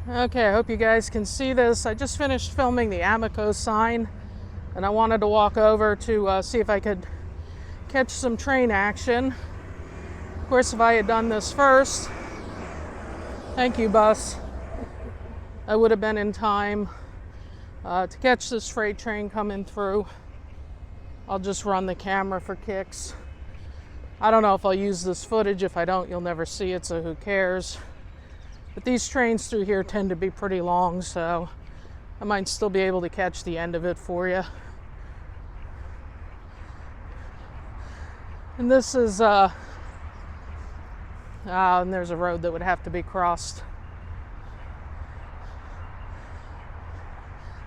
Okay, I hope you guys can see this. I just finished filming the Amico sign, and I wanted to walk over to see if I could catch some train action. Of course, if I had done this first, thank you, bus, I would have been in time to catch this freight train coming through. I'll just run the camera for kicks. I don't know if I'll use this footage. If I don't, you'll never see it, so who cares? But these trains through here tend to be pretty long, so I might still be able to catch the end of it for you. And this is, and there's a road that would have to be crossed.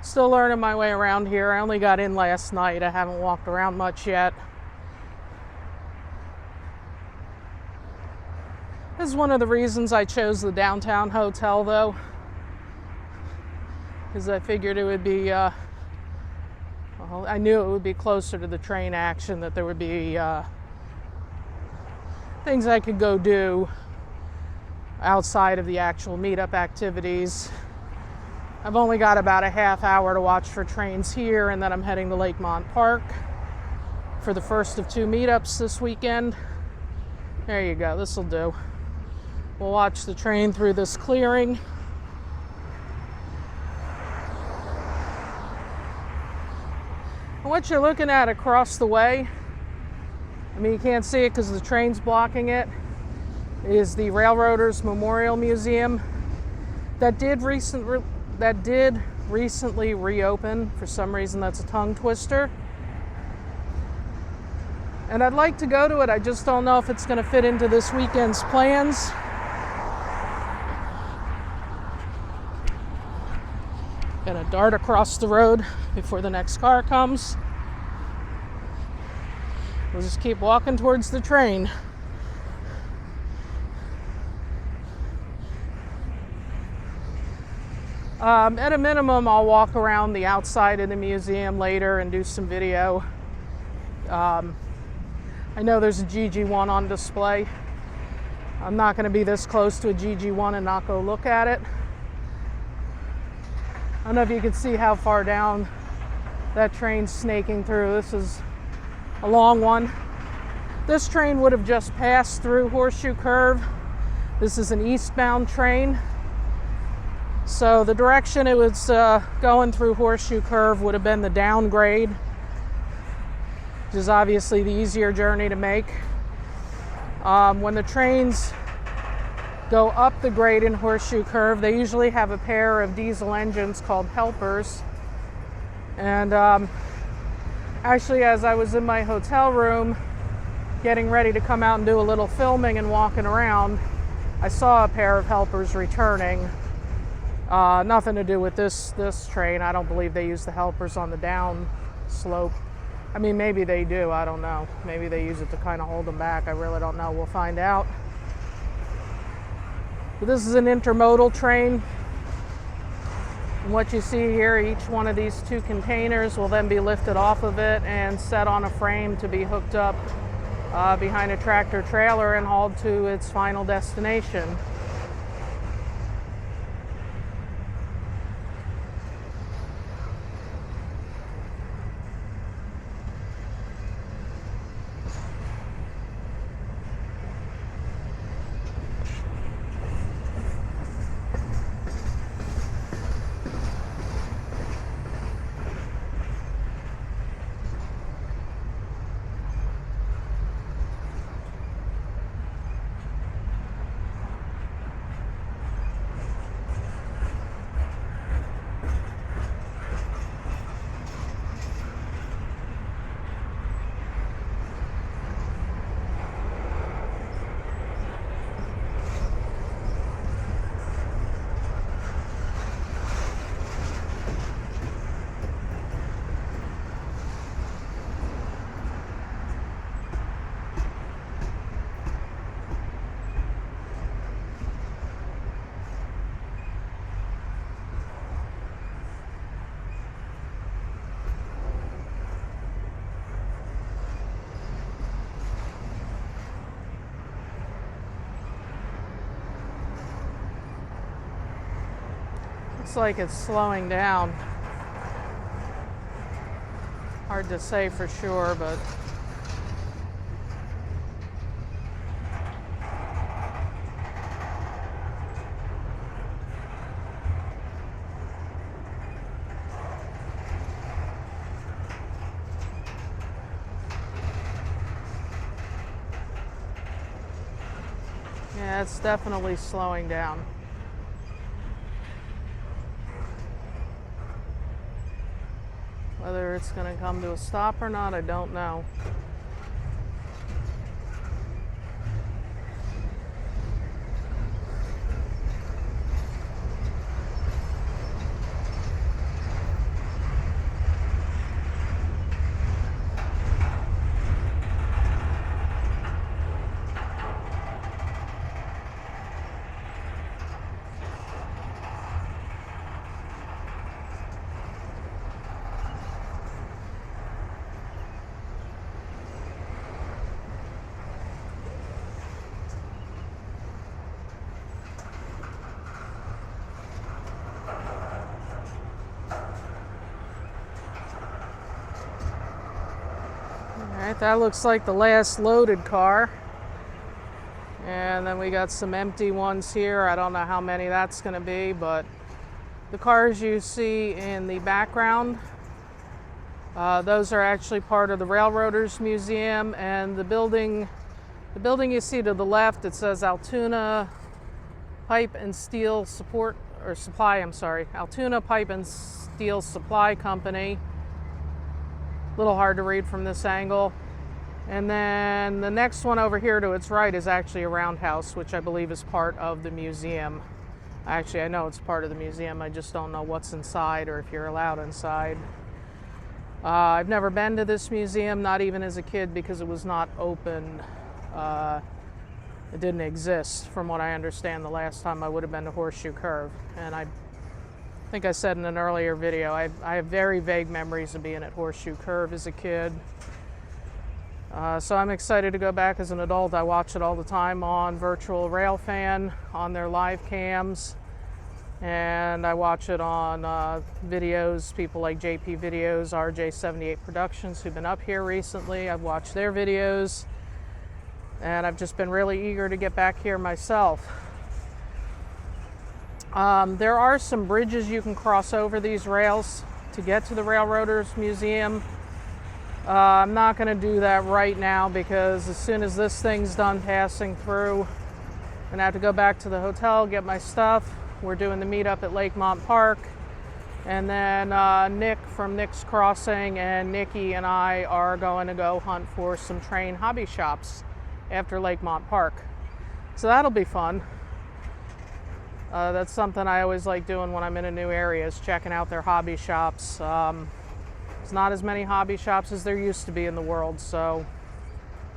Still learning my way around here. I only got in last night. I haven't walked around much yet. This is one of the reasons I chose the downtown hotel, though, because I figured it would be, well, I knew it would be closer to the train action, that there would be things I could go do outside of the actual meetup activities. I've only got about a half hour to watch for trains here, and then I'm heading to Lakemont Park for the first of 2 meetups this weekend. There you go, this'll do. We'll watch the train through this clearing. And what you're looking at across the way, I mean, you can't see it because the train's blocking it, is the Railroaders Memorial Museum that did recently reopen. For some reason, that's a tongue twister. And I'd like to go to it. I just don't know if it's going to fit into this weekend's plans. Gonna dart across the road before the next car comes. We'll just keep walking towards the train. At a minimum, I'll walk around the outside of the museum later and do some video. I know there's a GG1 on display. I'm not going to be this close to a GG1 and not go look at it. I don't know if you can see how far down that train's snaking through. This is a long one. This train would have just passed through Horseshoe Curve. This is an eastbound train. So the direction it was going through Horseshoe Curve would have been the downgrade, which is obviously the easier journey to make. When the trains go up the grade in Horseshoe Curve, they usually have a pair of diesel engines called helpers. And actually, as I was in my hotel room getting ready to come out and do a little filming and walking around, I saw a pair of helpers returning. Nothing to do with this train. I don't believe they use the helpers on the down slope. I mean, maybe they do, I don't know. Maybe they use it to kind of hold them back. I really don't know. We'll find out. But this is an intermodal train. And what you see here, each one of these 2 containers will then be lifted off of it and set on a frame to be hooked up behind a tractor trailer and hauled to its final destination. Looks like it's slowing down. Hard to say for sure, but yeah, it's definitely slowing down. Whether it's going to come to a stop or not, I don't know. Alright, that looks like the last loaded car. And then we got some empty ones here. I don't know how many that's going to be, but the cars you see in the background, those are actually part of the Railroaders Museum. And the building you see to the left, it says Altoona Pipe and Steel Support or Supply. I'm sorry, Altoona Pipe and Steel Supply Company. A little hard to read from this angle. And then the next one over here to its right is actually a roundhouse, which I believe is part of the museum. Actually, I know it's part of the museum. I just don't know what's inside or if you're allowed inside. I've never been to this museum, not even as a kid, because it was not open. It didn't exist, from what I understand, the last time I would have been to Horseshoe Curve. And I think I said in an earlier video, I have very vague memories of being at Horseshoe Curve as a kid. So I'm excited to go back as an adult. I watch it all the time on Virtual Railfan, on their live cams. And I watch it on videos, people like JP Videos, RJ78 Productions, who've been up here recently. I've watched their videos. And I've just been really eager to get back here myself. There are some bridges you can cross over these rails to get to the Railroaders Museum. I'm not going to do that right now because as soon as this thing's done passing through, I'm going to have to go back to the hotel, get my stuff. We're doing the meetup at Lakemont Park. And then Nick from Nick's Crossing and Nikki and I are going to go hunt for some train hobby shops after Lakemont Park. So that'll be fun. That's something I always like doing when I'm in a new area, is checking out their hobby shops. There's not as many hobby shops as there used to be in the world, so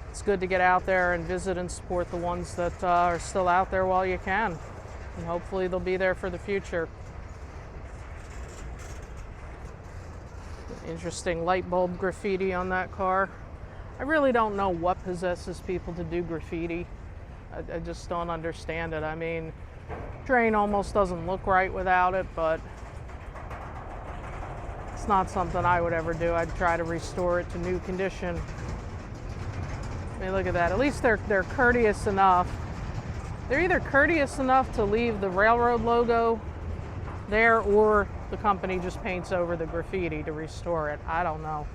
it's good to get out there and visit and support the ones that are still out there while you can. And hopefully they'll be there for the future. Interesting light bulb graffiti on that car. I really don't know what possesses people to do graffiti. I just don't understand it. I mean, train almost doesn't look right without it, but it's not something I would ever do. I'd try to restore it to new condition. I mean, look at that. At least they're courteous enough. They're either courteous enough to leave the railroad logo there, or the company just paints over the graffiti to restore it. I don't know.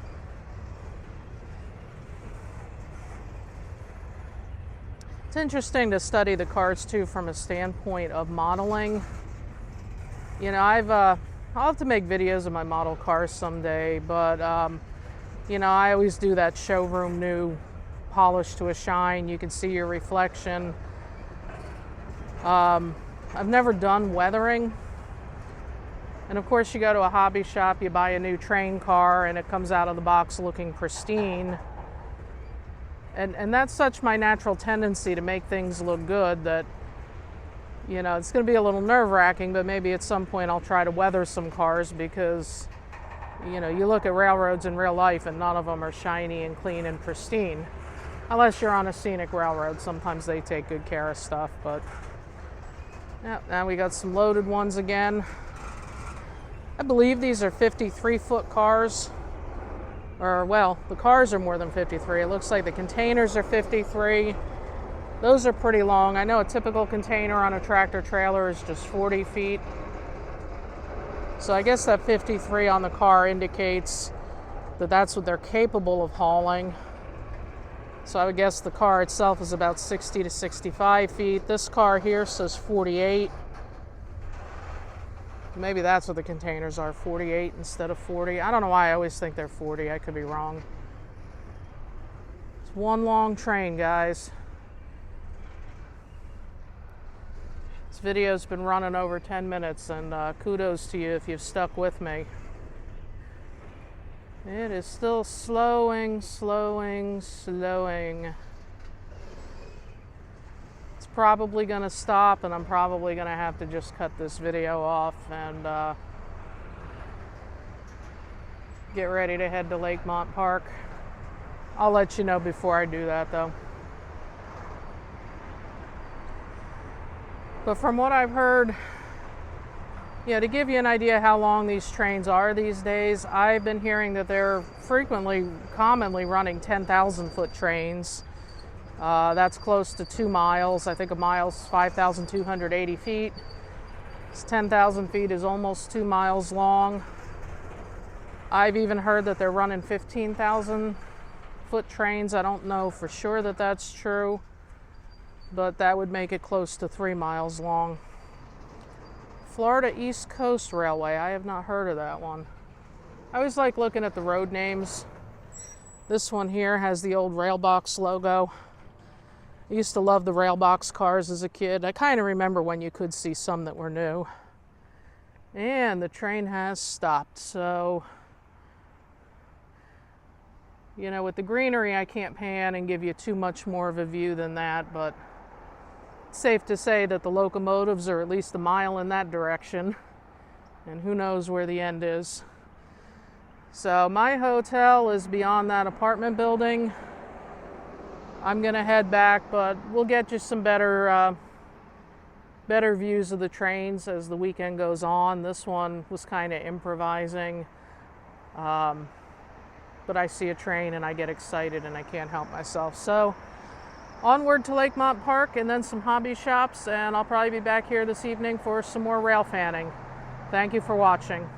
It's interesting to study the cars too from a standpoint of modeling. You know, I'll have to make videos of my model cars someday, but you know, I always do that showroom new polish to a shine. You can see your reflection. I've never done weathering. And of course, you go to a hobby shop, you buy a new train car, and it comes out of the box looking pristine. And that's such my natural tendency to make things look good that, you know, it's going to be a little nerve-wracking, but maybe at some point I'll try to weather some cars because, you know, you look at railroads in real life and none of them are shiny and clean and pristine. Unless you're on a scenic railroad. Sometimes they take good care of stuff, but yeah, now we got some loaded ones again. I believe these are 53-foot cars. Or, well, the cars are more than 53. It looks like the containers are 53. Those are pretty long. I know a typical container on a tractor trailer is just 40 feet. So I guess that 53 on the car indicates that that's what they're capable of hauling. So I would guess the car itself is about 60 to 65 feet. This car here says 48. Maybe that's what the containers are, 48 instead of 40. I don't know why I always think they're 40. I could be wrong. It's one long train, guys. This video's been running over 10 minutes, and kudos to you if you've stuck with me. It is still slowing. It's probably going to stop, and I'm probably going to have to just cut this video off and get ready to head to Lakemont Park. I'll let you know before I do that, though. But from what I've heard, to give you an idea how long these trains are these days, I've been hearing that they're commonly running 10,000-foot trains. That's close to 2 miles. I think a mile's 5,280 feet. 10,000 feet is almost 2 miles long. I've even heard that they're running 15,000-foot trains. I don't know for sure that that's true, but that would make it close to 3 miles long. Florida East Coast Railway. I have not heard of that one. I always like looking at the road names. This one here has the old Railbox logo. I used to love the Railbox cars as a kid. I kind of remember when you could see some that were new. And the train has stopped. So, with the greenery, I can't pan and give you too much more of a view than that, but it's safe to say that the locomotives are at least a mile in that direction, and who knows where the end is. So my hotel is beyond that apartment building. I'm gonna head back, but we'll get you some better views of the trains as the weekend goes on. This one was kind of improvising, but I see a train and I get excited and I can't help myself. So onward to Lakemont Park and then some hobby shops, and I'll probably be back here this evening for some more rail fanning. Thank you for watching.